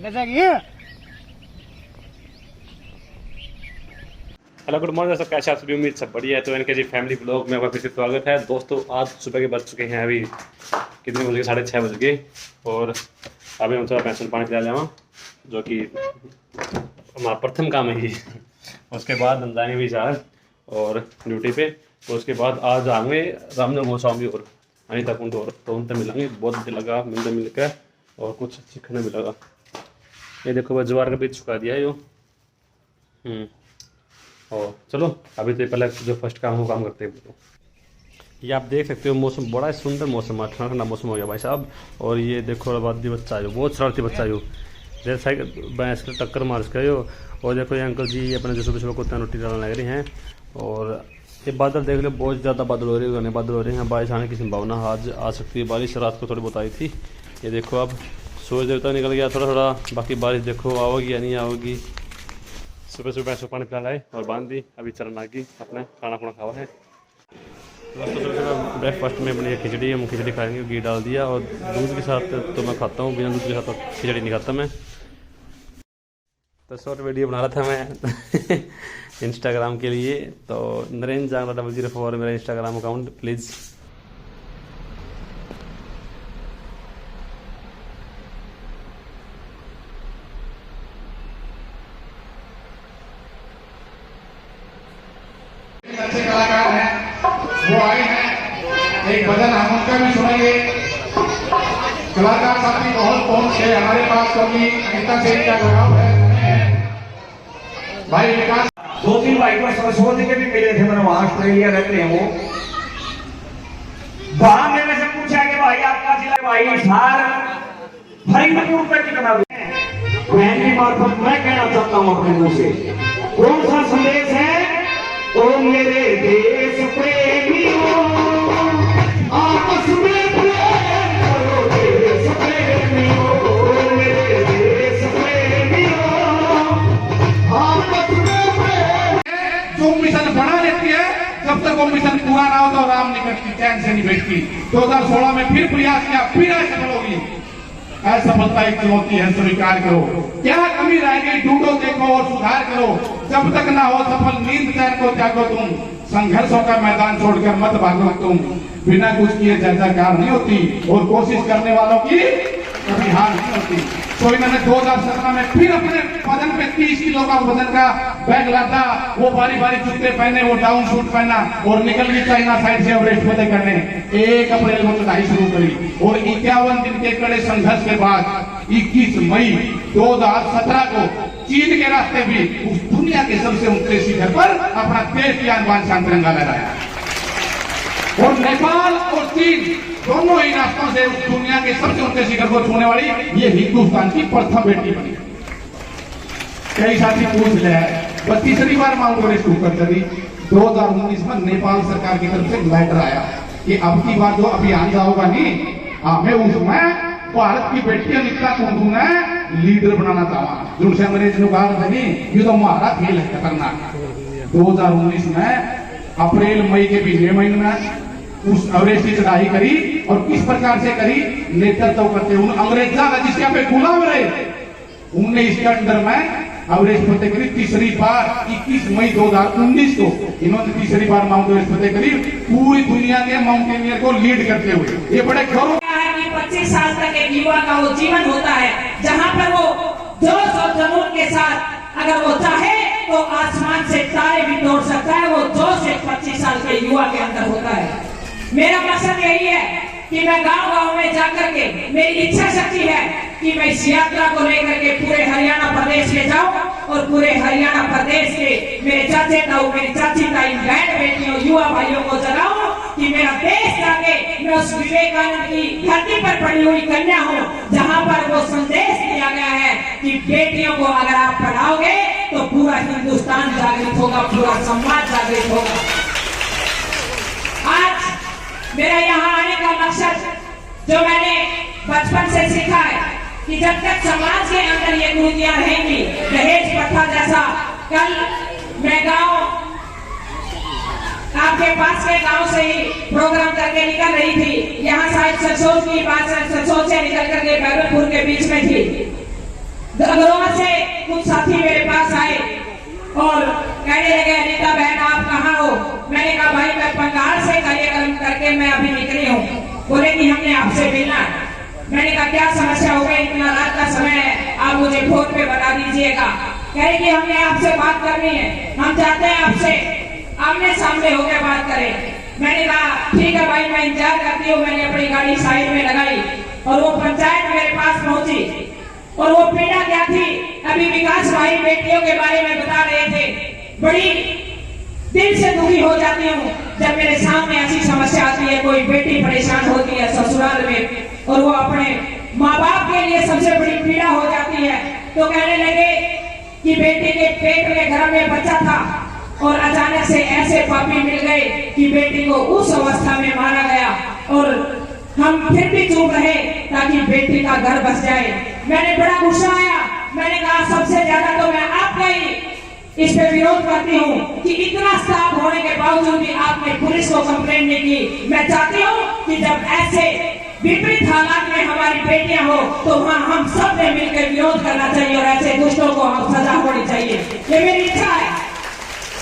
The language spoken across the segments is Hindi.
हेलो गुड मॉर्निंग दोस्तों, कैसे आप सभी? उम्मीद सब बढ़िया है। तो इनके जी फैमिली ब्लॉग में आपका फिर से स्वागत है। दोस्तों आज सुबह के बज चुके हैं, अभी कितने बज गए? 6:30 बज गए। और अभी हम थोड़ा पैसे पानी पिला लेवा, जो कि हमारा प्रथम काम है। उसके बाद हम जाएंगे भी शहर और ड्यूटी पे। तो उसके बाद आज आएंगे रामनगर गोस्वामी और अनिता कुंड, और तो उनसे मिलेंगे। बहुत अच्छा लगा मिलकर मिलकर और कुछ सीखने भी लगा। ये देखो बस ज्वार का बीज चुका दिया है यो। और चलो अभी तो पहले जो फर्स्ट काम हो काम करते हैं। ये आप देख सकते हो मौसम बड़ा सुंदर मौसम है, ठंडा ठंडा मौसम हो गया भाई साहब। और ये देखो आबादी बच्चा है, बहुत शरारती बच्चा है। जैसे साइकिल भैंस के टक्कर मार सके हो। और देखो ये अंकल जी अपने जो सुबह सुबह कुत्ता रोटी डालने लग रहे हैं। और ये बादल देख लो, बहुत ज़्यादा बादल हो रहे हैं, बादल हो रहे हैं। बारिश आने की संभावना आज आ सकती है। बारिश रात को थोड़ी बहुत आई थी। ये देखो अब सूरज देवता निकल गया थोड़ा थोड़ा, बाकी बारिश देखो आओगी या नहीं आओगी। सुबह सुबह भैंसों पानी पिला लाए और बांध दी। अभी चरण आ गई, अपने खाना खुना खावा है। दोस्तों सुबह सुबह ब्रेकफास्ट में बनी खिचड़ी, हम खिचड़ी खाएंगे, घी डाल दिया। और दूध के साथ तो मैं खाता हूँ, बिना दूध के साथ खिचड़ी नहीं खाता मैं। तो शॉर्ट वीडियो बना रहा था मैं इंस्टाग्राम के लिए। तो नरेंद्र जांगला 004 मेरा इंस्टाग्राम अकाउंट, प्लीज़। अच्छे कलाकार हैं, वो आए हैं। एक भजन हम उनका भी सुनेंगे। कलाकार साथी बहुत पहुंच है हमारे पास, क्योंकि अनिता से इनका लगाव है। भाई विकास 2-3 भाई को सरस्वती के भी मिले थे, मैंने वहां ऑस्ट्रेलिया रहते हैं वो। वहां मैंने से पूछा कि भाई आपका जिला भाई सार फरीदपुर पे कितना बहन की मार्फत मैं कहना चाहता हूं अपने मुंह से, कौन सा संदेश है? ओ मेरे देश प्रेमियों, आपस में प्रेम करो देश प्रेमियों। ओ मेरे देश प्रेमियों, आपस में प्रेम। जो मिशन बना लेती है, जब तक वो मिशन पूरा ना हो तो राम निकलती चैन से नहीं बैठती। 2016 में फिर प्रयास किया, फिर असफल होगी। असफलता एक चुनौती है, स्वीकार करो। क्या कमी रह गई ढूंढो, देखो और सुधार करो। जब तक ना हो सफल नींद चैन को त्यागो तुम। संघर्षों का मैदान छोड़कर मत भागो तुम। बिना कुछ किए जय जयकार नहीं होती, और कोशिश करने वालों की कभी हार नहीं होती। तो इन्होंने 2017 में फिर अपने वजन पे 30 किलो का वजन का बैग लादा, वो बारी बारी जूते पहने, वो डाउन सूट पहना और निकल गई चाइना साइड से एवरेस्ट फतेह करने। 1 अप्रैल को चढ़ाई शुरू करी और 51 दिन के कड़े संघर्ष के बाद 21 मई 2017 को चीन के रास्ते भी उस दुनिया के सबसे ऊंचे शिखर पर अपना देश की आन तिरंगा लहराया। और नेपाल और चीन दोनों ही रास्तों से उस दुनिया के सबसे ऊंचे शिखर को छूने वाली ये हिंदुस्तान की प्रथम बेटी बनी। कई साथी पूछ ले, 32वीं बार माउंट एवरेस्ट ऊपर चली। 2019 में नेपाल सरकार की तरफ से लेटर आया कि अब की बार जो अभियान होगा नहीं, हमें उसमें भारत की बेटी अनिता कुंडू ने लीडर बनाना चाहा। जिनसे अंग्रेज ने कहा था नहीं, ये तो हमारा खेल है खतरनाक। 2019 में अप्रैल मई के बीच महीने में उस एवरेस्ट की चढ़ाई करी। और किस प्रकार से करी? नेतृत्व करते उन अंग्रेजा जिसके पे गुलाम रहे, उनने इसके अंडर में एवरेस्ट फतेह करी। तीसरी बार 21 मई 2019 को इन्होंने तीसरी बार माउंट एवरेस्ट फतेह करी, पूरी दुनिया के माउंटेनियर को लीड करते हुए। ये बड़े गौरव है कि 25 साल तक एक युवा का वो जीवन होता है, जहाँ पर वो जोश और जुनून के साथ अगर वो चाहे तो आसमान से तारे भी तोड़ सकता है। वो जोश एक 25 साल के युवा के अंदर होता है। मेरा मकसद यही है कि मैं गांव-गांव में जाकर के, मेरी इच्छा शक्ति है कि मैं इस यात्रा को लेकर के पूरे हरियाणा प्रदेश में जाऊं और पूरे हरियाणा प्रदेश के मेरे चाचे ताऊ, मेरी चाची ताई, बहन बेटियों, युवा भाइयों को जगाऊं कि मेरा देश जाके मैं उस विवेकानंद की धरती पर पड़ी हुई कन्या हूं, जहां पर वो संदेश दिया गया है कि बेटियों को अगर आप पढ़ाओगे तो पूरा हिंदुस्तान जागृत होगा, पूरा समाज जागृत होगा। आज मेरा यहाँ आने का मकसद, जो मैंने बचपन से सीखा है कि जब तक समाज के अंदर ये कुरीतियां रहेंगी, दहेज प्रथा जैसा, कल मैं गांव आपके पास के गांव से ही प्रोग्राम करके निकल रही थी। यहाँ शायद सरसों की बात, सरसों से निकल करके बैरलपुर के बीच में थी। गगनवा से कुछ साथी मेरे पास आए और कहने लगे अनीता बहन आप कहाँ हो? मैंने कहा भाई मैं बंगाल से कार्यक्रम करके मैं अभी निकली हूँ। बोले कि हमने आपसे मिलना है। मैंने कहा क्या समस्या हो गई, इतना रात का समय है, आप मुझे फोन पे बता दीजिएगा। कहे कि हमने आपसे बात करनी है, हम चाहते हैं आपसे आमने सामने होकर बात करें। मैंने कहा ठीक है भाई मैं इंतजार करती हूँ। मैंने अपनी गाड़ी साइड में लगाई और वो पंचायत मेरे पास पहुंची और वो पीड़ा क्या थी अभी विकास भाई बेटियों के बारे में बता रहे थे। बड़ी दिल से दुखी हो जाती हूँ जब मेरे सामने ऐसी समस्या आती है, कोई बेटी परेशान होती है ससुराल में और वो अपने माँ बाप के लिए सबसे बड़ी पीड़ा हो जाती है। तो कहने लगे कि बेटी के पेट में घर में बच्चा था और अचानक से ऐसे पापी मिल गए कि बेटी को उस अवस्था में मारा गया और हम फिर भी चुप रहे ताकि बेटी का घर बच जाए। मैंने बड़ा गुस्सा आया। मैंने कहा सबसे ज्यादा तो मैं आपका ही इस पे विरोध करती हूँ कि इतना स्टाफ होने के बावजूद भी आपने पुलिस को कंप्लेंट नहीं की। मैं चाहती हूँ कि जब ऐसे विपरीत हालात में हमारी बेटियां हो तो वहाँ हम सब ने मिलकर विरोध करना चाहिए और ऐसे दुष्टों को सजा होनी चाहिए। ये मेरी इच्छा है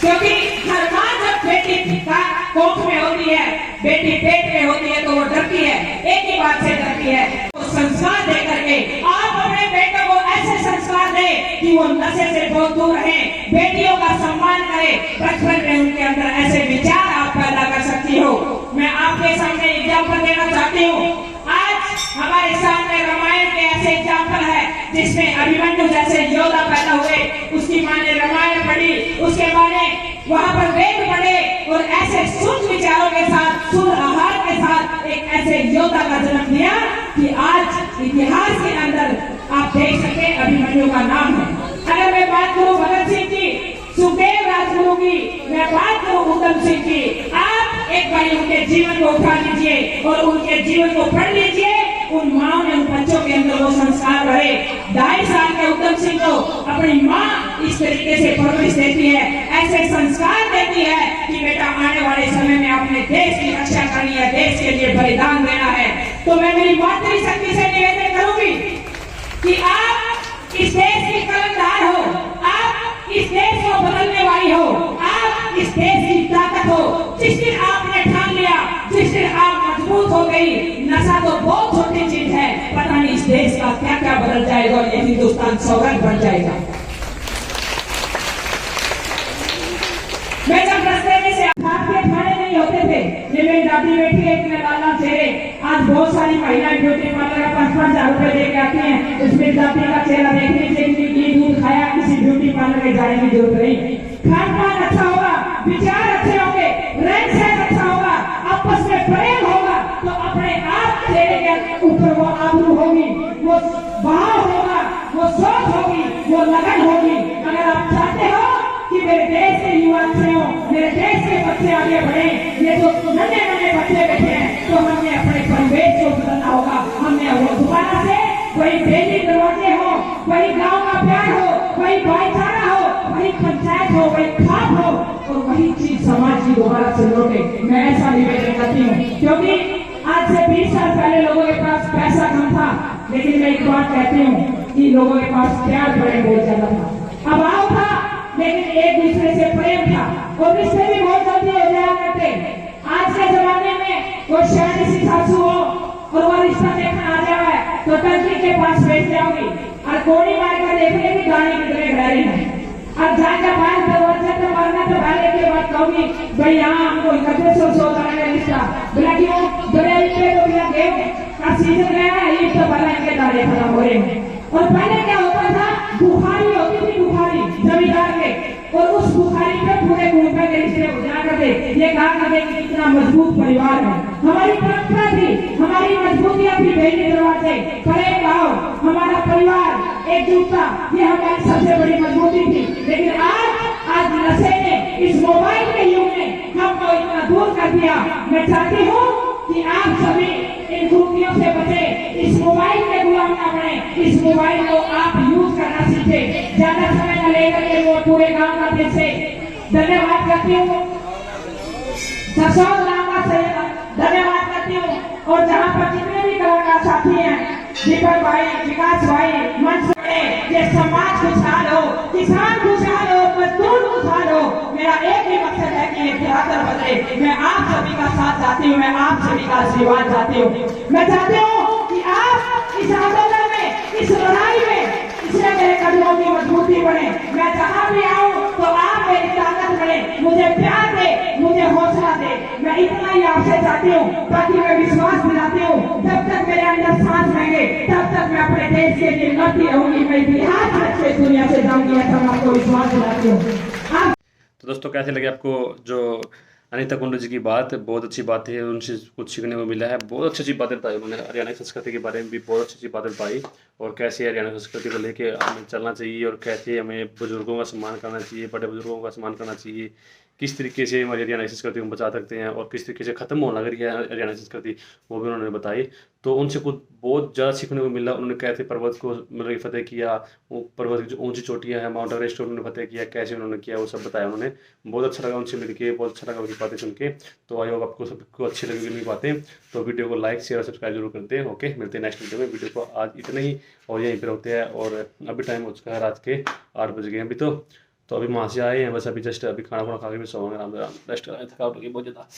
क्योंकि हर माँ जब बेटी का कोख में होती है, बेटी पेट में होती है तो वो डरती है, एक ही बात से डरती है। तो संस्कार दे करके आप अपने बेटों को ऐसे संस्कार दे कि वो नशे से बहुत दूर रहे, बेटियों का सम्मान करे, बचपन में उनके अंदर ऐसे विचार आप पैदा कर सकती हो। मैं आपके सामने एग्जाम्पल देना चाहती हूँ। आज हमारे सामने रामायण के ऐसे एग्जाम्पल है जिसमें अभिमन्यु जैसे योद्धा पैदा हुए, उसकी माँ ने रामायण पढ़ी, उसके माँ ने वहाँ पर वेद पढ़े और ऐसे शुद्ध विचारों के साथ, शुद्ध आहार के साथ एक ऐसे योद्धा का जन्म दिया कि आज इतिहास के अंदर आप देख सके अभिमन्यु का नाम है। अगर मैं बात करूँ भगत सिंह की, सुखदेव राजगुरु की, मैं बात करूँ उधम सिंह की, आप एक बार उनके जीवन को उठा लीजिए और उनके जीवन को पढ़ लीजिए। उन माँ ने उन बच्चों के अंदर वो संस्कार रहे। 2.5 साल के उधम सिंह को अपनी माँ इस तरीके से परवरिश देती है, ऐसे संस्कार देती है कि बेटा आने वाले समय में अपने देश की रक्षा करनी है, देश के लिए बलिदान देना है। तो मैं मेरी मातृशक्ति से निवेदन करूंगी कि आप इस देश की कलमदार हो, आप इस देश को बदलने वाली हो, आप इस देश की ताकत हो। जिस दिन आपने ठान लिया, जिस दिन आप मजबूत हो गई, नशा तो बहुत छोटी चीज है, पता नहीं इस देश का क्या क्या बदल जाएगा और ये हिंदुस्तान सौगंध बन जाएगा। मैं जब रास्ते में से आपके खाने नहीं होते थे, ये मेरी दादी बैठी है इतने लाल चेहरे, आज बहुत सारी महिलाएं ब्यूटी पार्लर का 5,000 रुपए दे के आती हैं। उसमें दादी का चेहरा देखने के लिए कि दूध खाया, किसी ब्यूटी पार्लर में जाने की जरूरत नहीं। खान पान अच्छा होगा, विचार अच्छे होंगे, रहन सहन अच्छा होगा, आपस में प्रेम होगा तो अपने आप चेहरे के ऊपर वो आबरू होगी, वो भाव होगा, वो सोच होगी, वो लगन होगी। अगर आप चाहते हो कि मेरे देश के युवा अच्छे हो, मेरे देश के बच्चे आगे बढ़े, ये जो नन्हे नन्हे बच्चे बैठे हैं, तो हमने अपने परिवेश को बदलना होगा। हमने वो दोबारा से वही बेटी दरवाजे हो, वही गांव का प्यार हो, वही भाईचारा हो, वही पंचायत हो, वही खाप हो और वही चीज समाज की दोबारा से लौटे। मैं ऐसा निवेदन करती हूँ क्योंकि आज से 20 साल पहले लोगों के पास पैसा कम था, लेकिन मैं एक बात कहती हूँ कि लोगों के पास प्यार बड़े बहुत ज्यादा था, अभाव था, लेकिन एक दूसरे से प्रेम था और रिश्ते भी बहुत जल्दी हो जाया करते। आज के जमाने में वो शादी सी सासू हो और वो रिश्ता देखना आ जाए तो टंकी के पास बैठ जाओगी और कोड़ी मार कर देख लेगी गाड़ी कितने गहरी है और जाकर बाहर दरवाजा पे मारना तो भाले के बाद कहूंगी भाई यहाँ हमको 3100 का रिश्ता बोला क्यों बड़े पे तो बिना गेहूं का सीजन गया है, ये तो भला इनके दाने खत्म हो रहे हैं। और पहले क्या होता था, बुखारी होती थी, बुखारी जमींदार के, और उस बुखारी पे पूरे घूमने के रिश्ते हो जा करते, ये कहा करते कि कितना मजबूत परिवार है। हमारी परंपरा थी, हमारी मजबूतियां थी, बेटी दरवाजे, प्रेम भाव, हमारा परिवार एकजुटता, ये हमारी सबसे बड़ी मजबूती थी। लेकिन आज नशे ने, इस मोबाइल के युग में हमको इतना दूर कर दिया। मैं चाहती हूँ कि आप सभी इन कुरीतियों से बचे, इस मोबाइल के गुलाम ना बने, इस मोबाइल को आप यूज करना सीखे। ज्यादा समय न लेकर के वो पूरे गांव का दिल से धन्यवाद करती हूँ, धन्यवाद करती हूँ। और जहाँ पर जितने भी कलाकार साथी हैं, दीपक भाई, विकास भाई, मंच बने, ये समाज खुशहाल हो, किसान खुशहाल हो, मजदूर खुशहाल हो। मेरा एक ही मकसद है कि ये बेहतर बदले। मैं आप सभी का साथ चाहती हूँ, मैं आप सभी का आशीर्वाद चाहती हूँ। मैं चाहती हूँ कि आप इस आंदोलन में, इस लड़ाई में, इसमें मेरे कदमों की मजबूती बने। मैं जहाँ भी आऊँ तो आप मेरी ताकत बने, मुझे प्यार दे, मुझे हौसला दे। मैं इतना ही आपसे चाहती हूँ, ताकि मैं विश्वास दिलाती हूँ, जब तक मेरे अंदर सांस रहेंगे तब तक मैं अपने देश के लिए लड़ती रहूंगी। मैं इतिहास रच के दुनिया से जाऊंगी, ऐसा मैं आपको विश्वास दिलाती हूँ। तो दोस्तों कैसे लगे आपको जो अनीता कुंडू जी की बात? बहुत अच्छी बात है, उनसे कुछ सीखने को मिला है। बहुत अच्छी अच्छी बातें बताई उन्होंने, हरियाणा की संस्कृति के बारे में भी बहुत अच्छी अच्छी बातें बताई, और कैसे हरियाणा संस्कृति को लेके हमें चलना चाहिए, और कैसे हमें बुजुर्गों का सम्मान करना चाहिए, बड़े बुजुर्गों का सम्मान करना चाहिए, किस तरीके से हमारी हरियाणा की संस्कृति को बचा सकते हैं, और किस तरीके से ख़त्म होने लगी है हरियाणा की संस्कृति, वो भी उन्होंने बताई। तो उनसे कुछ बहुत ज़्यादा सीखने को मिला। उन्होंने कैसे पर्वत को मतलब फतेह किया, वो पर्वत की जो ऊंची चोटियाँ हैं, माउंट एवरेस्ट उन्होंने फतेह किया, कैसे उन्होंने किया, वो सब बताया उन्होंने। बहुत अच्छा लगा उनसे मिलके, बहुत अच्छा लगा उनकी बातें सुन के। तो आई होप आपको सबको अच्छी लगी उनकी बातें। तो वीडियो को लाइक शेयर और सब्सक्राइब जरूर करते हैं। ओके, मिलते हैं नेक्स्ट वीडियो में। वीडियो को आज इतना ही, और यहीं पर होते हैं। और अभी टाइम हो चुका है रात के 8 बज गए अभी। तो अभी वहाँ से आए हैं बस, अभी जस्ट अभी खाना खुना खा के भी सोएंगे, आराम से रेस्ट कराए, थकावट होगी बहुत ज़्यादा।